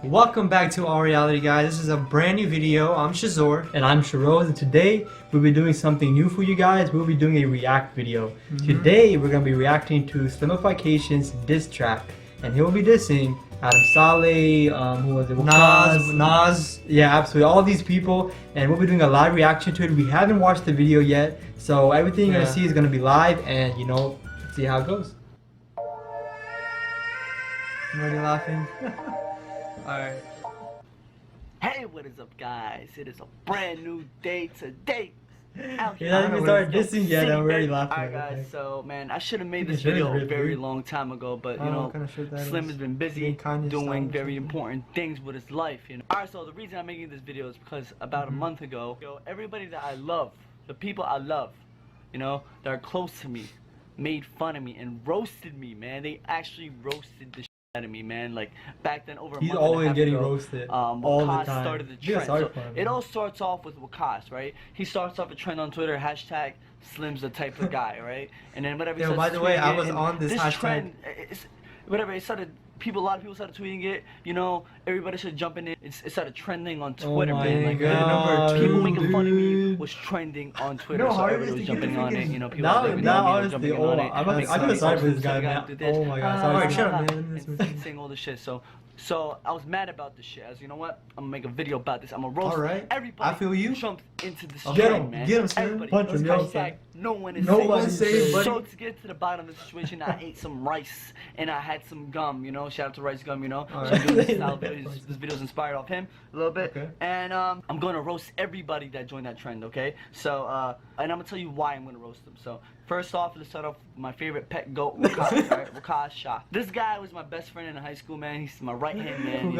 Welcome back to Our Reality, guys. This is a brand new video. I'm Shazor. And I'm Sharoz, and today we'll be doing something new for you guys. We'll be doing a react video. Today we're going to be reacting to Slimification's diss track, and he will be dissing Adam Saleh, who was it? Nas. Yeah, absolutely. All these people, and we'll be doing a live reaction to it. We haven't watched the video yet, so everything you're going to see is going to be live, and let's see how it goes. I'm already laughing. Alright. Hey, what is up, guys? It is a brand new day today. You're not even started dissing yet, and we're already laughing. Alright, guys, so man, I should have made this video a very long time ago, but Slim has been busy doing very important things with his life. Alright, so the reason I'm making this video is because about a month ago, everybody that I love, the people I love, that are close to me, made fun of me and roasted me, man. They actually roasted the out of me, man. Like back then, over a month and a half ago, he's always getting roasted all the time. Started the trend. So it all starts off with Waqas, right? He starts off a trend on Twitter, hashtag Slim's the type of guy, right? And then whatever. By the way, I was on this hashtag. Trend, whatever, it started. A lot of people started tweeting it. Everybody started jumping in. It started trending on Twitter, man. Like people making fun of me was trending on Twitter, so everybody was jumping on it. People now jumping on it. I feel sorry for this guy, man. Oh my god, sorry. Shut up, man. Saying all this shit. So I was mad about this shit. As you know what? I'm gonna make a video about this. I'm gonna roast everybody. I feel you. Jumped into this trend, man. Get him, everybody. Punch him, Hashtag no one is safe. So to get to the bottom of the situation, I ate some rice and I had some gum. Shout out to Rice Gum. This video's inspired off him a little bit. Okay. And I'm gonna roast everybody that joined that trend. Okay. So and I'm gonna tell you why I'm gonna roast them. So first off, let's start off with my favorite pet goat, Waqas, right? Waqas Shah. This guy was my best friend in high school, man. He's my right-hand man.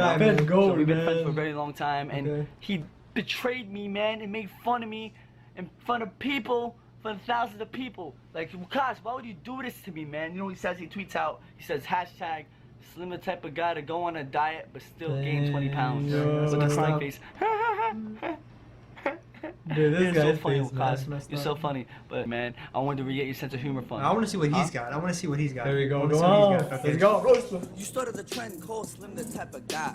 So we've been friends for a very long time, and he betrayed me, man, and made fun of me in front of people, for thousands of people. Like, Waqas, why would you do this to me, man? He says, he tweets out, he says, hashtag Slim the type of guy to go on a diet but still gain 20 pounds. With a crying face. Dude, this You're so funny, Waqas. You're so funny. But man, I wanted to get your sense of humor fun. I want to see what he's got. There we go. Let's go. Roast him. You started the trend called Slim the type of guy.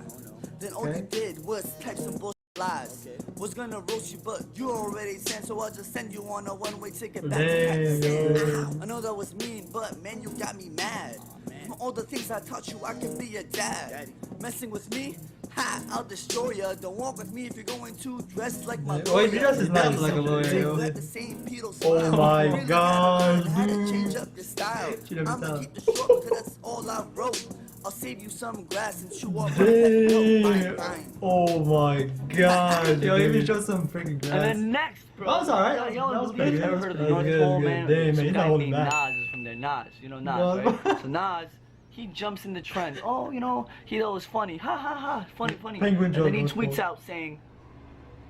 Then all you did was text some bullshit lies. Was gonna roast you, but you already sent, so I'll just send you on a one-way ticket back to Pakistan. I know that was mean, but man, you got me mad. From all the things I taught you, I can be your dad. Messing with me? Ha, I'll destroy ya. Don't walk with me if you're going to dress like my lawyer. Oh, he dresses nice like a lawyer. Oh my god, dude. How to change up your style. I'm gonna keep the short because that's all I wrote. I'll save you some grass and chew up. Oh my god. Yo, even show some freaking grass. And then next, bro. That was alright. Y'all was pretty good. ever heard of the North Pole, man? Damn, man, Some guy named Nas is from there. Nas, Nas, right? So Nas, he jumps in the trend. Oh, he thought it was funny. Ha ha ha. Funny. Penguin and then he tweets out saying,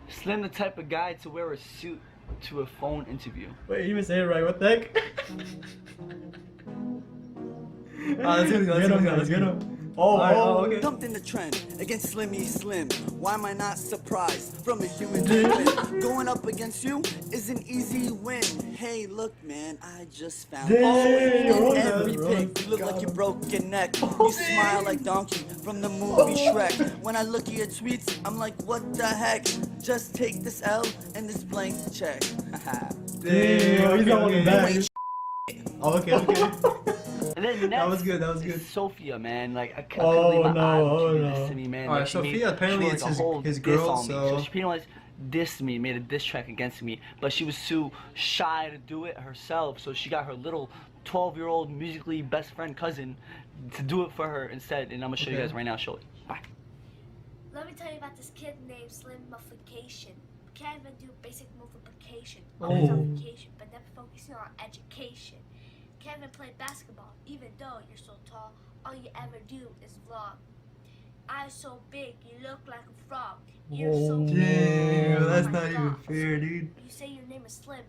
Slim the type of guy to wear a suit to a phone interview. Wait, you even say it right. What the heck? Let's get him. Okay. Dumped in the trend against Slimmy Slim. Why am I not surprised? From a human to human. Going up against you is an easy win. Hey, look, man, I just found in every pic. You look like you broke your neck. You smile like Donkey from the movie Shrek. When I look at your tweets, I'm like, what the heck? Just take this L and this blank check. Damn, he's not looking back. Okay. And then that was good. Sofia, man, like I couldn't believe my eyes. She did this to me, man. Alright, Sofia apparently it's his girl, so she pretty much dissed me, made a diss track against me, but she was too shy to do it herself, so she got her little 12-year-old musically best friend cousin to do it for her instead, and I'm gonna show you guys right now. Show it. Bye. Let me tell you about this kid named Slimification. Can't even do basic multiplication, multiplication, but never focusing on education. Can't even play basketball, even though you're so tall. All you ever do is vlog. Eyes so big, you look like a frog. You're so damn, that's not even fair, dude. You say your name is Slim,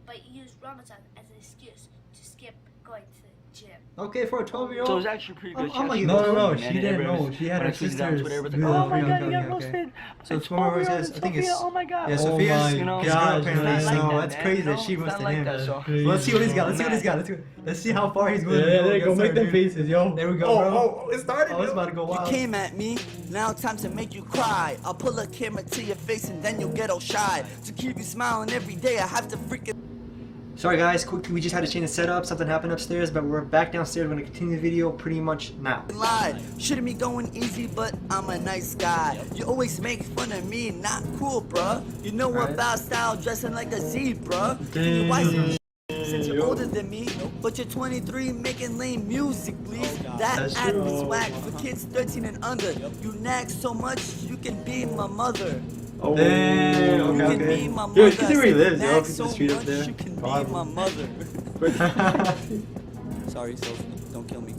but you use Ramadan as an excuse to skip going to gym. Okay, for a 12-year-old. So it was actually pretty good. I'm like, no, She she didn't know. She had her sisters. sisters. It was like, do oh that. my god, you got Okay. roasted. So It's it's one where it Oreo says, and I think Sofia, it's, oh my god. yeah, Oh Sofia's my his girl gosh, apparently, man. so It's not like that's that, crazy man, that you she know? roasted It's not like him. that, so- Crazy. Let's see what he's got. Let's see Oh, what he's got. Let's see how far he's going. Yeah, there you go. Yes, Make sir, them dude. faces, yo. There we go, bro. it started. Oh, it's about to go You wild. came at me, now time to make you cry. I'll pull a camera to your face and then you'll get all shy. To keep you smiling every day, I have to freaking Sorry guys, quickly, we just had to change the setup. Something happened upstairs, but we're back downstairs. We're gonna continue the video pretty much now. lie. Shouldn't be going easy, but I'm a nice guy. You always make fun of me, not cool, bruh. You know Right. about style, dressing like a zebra. Damn. You white some since you're older than me, but you're 23 making lame music, please. That That's act true. is whack for kids 13 and under. You nag so much, you can be my mother. Oh, Damn, You okay, can okay. be my Yo, mother. you can see where he I said, lives, yo. nag It's the so street up much, there. You can be Probably. my mother. Sorry, Sophie, don't kill me.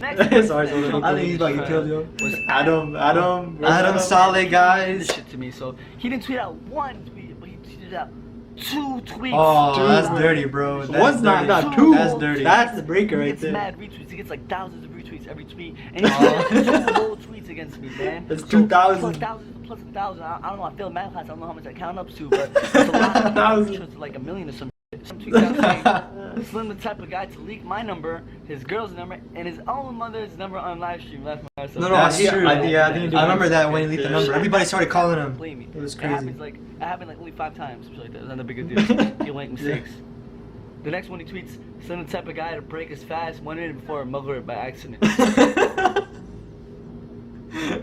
Next Sorry, man, sorry. I think he's about to get killed, yo. was Adam Saleh, guys. this shit to me. So he didn't tweet out one tweet, but he tweeted out 2 tweets. Oh, Dude. that's dirty, bro. That's One's not, dirty. not two. That's dirty. That's the breaker He right gets there. mad retweets. He gets like thousands of retweets every tweet, and he has 2 whole tweets against me, man. It's So, 2,000. plus thousands, plus 1,000. I don't know. I failed math class. I don't know how much I count up to, but it's a lot. I'm sure it's like 1 million or some. Some tweets out saying, Slim the type of guy to leak my number, his girl's number, and his own mother's number on live stream. Last my No, that's yeah, true. I think I he did remember once. that when he leaked the number. Everybody started calling him. Blame me. It was It crazy. happened like only 5 times. So like that. It was not a big deal. You'll make mistakes. The next one he tweets, Slim the type of guy to break his fast 1 minute before a mugger by accident.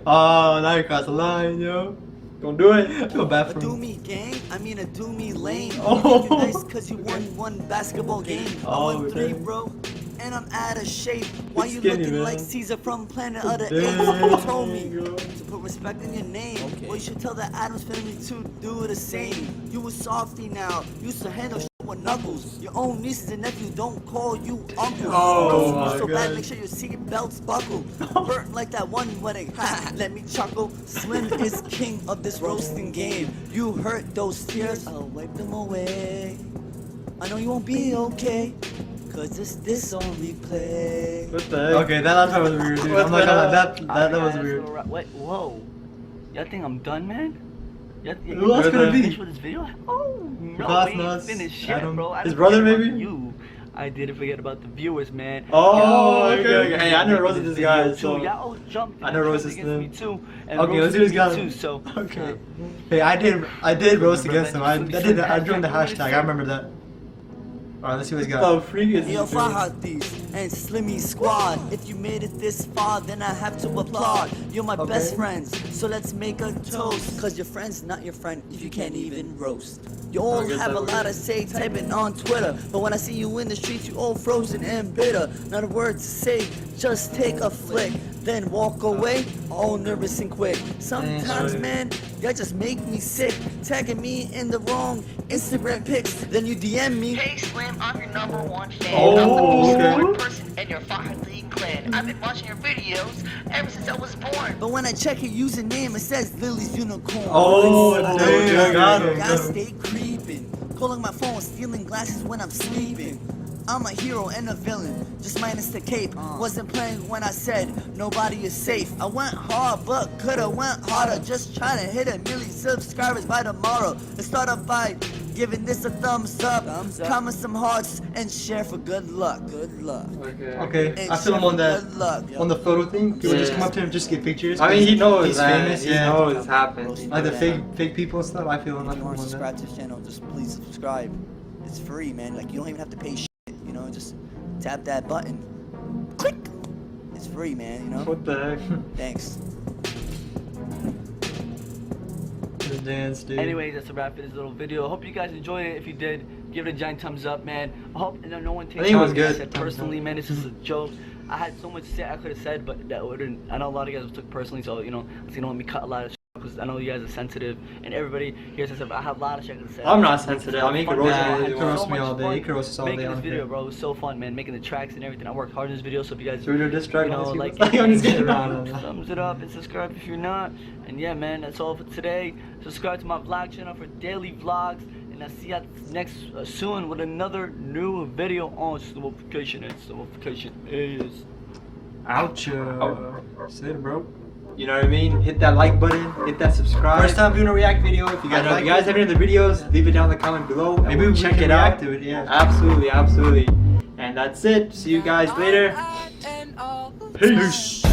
Oh, now you crossed the line, yo. Don't do it. I feel bad A for do him. me gang, I mean a do me lame. Oh. You nice cause you won one basketball game. Oh, I won 3, okay. bro. And I'm out of shape. Why He's you skinny, looking man. like Caesar from Planet of the Damn, Apes? You told me yo. to put respect in your name. Well, you should tell the Adams family to do the same. You a softy now. Used to handle shit with knuckles. Your own nieces and nephews don't call you uncle. Oh, You my so bad, God. make sure your seat belts buckle. Burnt like that one wedding. Ha, let me chuckle. Slim is king of this roasting game. You hurt those tears, I'll wipe them away. I know you won't be okay, cause it's this on replay. What the heck? Okay, that last part was weird, dude. What I'm not the gonna hell? that Alright, was guys, weird. Wait, whoa. Y'all think I'm done, man? Who else could it be? Finished with this video? Oh, no, Boss we ain't Nuts, finished yet, Adam. bro. I His didn't brother, forget about maybe? You. I didn't forget about the viewers, man. Oh, Y'all okay. Hey, I never roasted this this guy, video, so. too. Y'all jumped. I never jumped roasted against him. me too. And Okay, let's see who's got roasted me him. too, so. Okay. Hey, I did roast Remember against him. that? I joined the hashtag. I remember that. Alright, let's see what he's got. Oh, freak is Yo, this Fahadis and Slimmy Squad. If you made it this far, then I have to applaud. You're my best friends, so let's make a toast. Cause your friend's not your friend if you can't even roast. You all guess have that a lot to say, typing on Twitter. But when I see you in the streets, you all frozen and bitter. Not a word to say, just take a flick. Then walk away, all nervous and quick. Sometimes, man, y'all just make me sick. Tagging me in the wrong Instagram pics. Then you DM me. Hey Slim, I'm your #1 fan. Oh, I'm the most okay. important person in your Fahad League clan. I've been watching your videos ever since I was born. But when I check your username, it says Lily's Unicorn. Oh, damn, damn. got him. Guys stay creeping. Calling my phone, stealing glasses when I'm sleeping. I'm a hero and a villain, just minus the cape. Wasn't playing when I said nobody is safe. I went hard, but coulda went harder. Just trying to hit 1 million subscribers by tomorrow. Let's start off by giving this a thumbs up. Comment some hearts and share for good luck. Good luck. Okay. Okay, And I feel share him on for that good luck. on the photo thing. People just Yeah. come up to him just get pictures. I mean, he knows he's that. famous. He Yeah, knows it's happened. like the fake people and stuff. I feel him. I If you feel him aren't on that. subscribed to this channel, just please subscribe. It's free, man. Like, you don't even have to pay shit, you know? Just tap that button. Click! It's free, man, you know? What the heck? Thanks. This dance, dude. Anyways, that's a wrap for this little video. I hope you guys enjoyed it. If you did, give it a giant thumbs up, man. I hope no one takes think it was what good. I said personally, man. This is a joke. I had so much to say I could have said, but that wouldn't. I know a lot of you guys took personally, so you know, don't let me cut a lot of shit because I know you guys are sensitive, and everybody here is sensitive. But I have a lot of shit I could have said. I'm not sensitive. I mean, you can Fun, roast man. me all I you had You can roast so me all much day. fun You can roast us all making day. I this don't video, care. bro. It was so fun, man. Making the tracks and everything. I worked hard on this video, so if you guys, Should we do a diss track you know, on like this? I'm just kidding. thumbs it up and subscribe if you're not. And yeah, man, that's all for today. Subscribe to my vlog channel for daily vlogs and and I'll see you next soon with another new video on Sofia, and Sofia is Outro. Said, bro. You know what I mean? Hit that like button, hit that subscribe. First time doing a react video. If you guys If like you guys have any other videos, leave it down in the comment below. And maybe we'll we check can it out. react to it, yeah. Absolutely, absolutely. And that's it. See you guys later. Peace. Peace.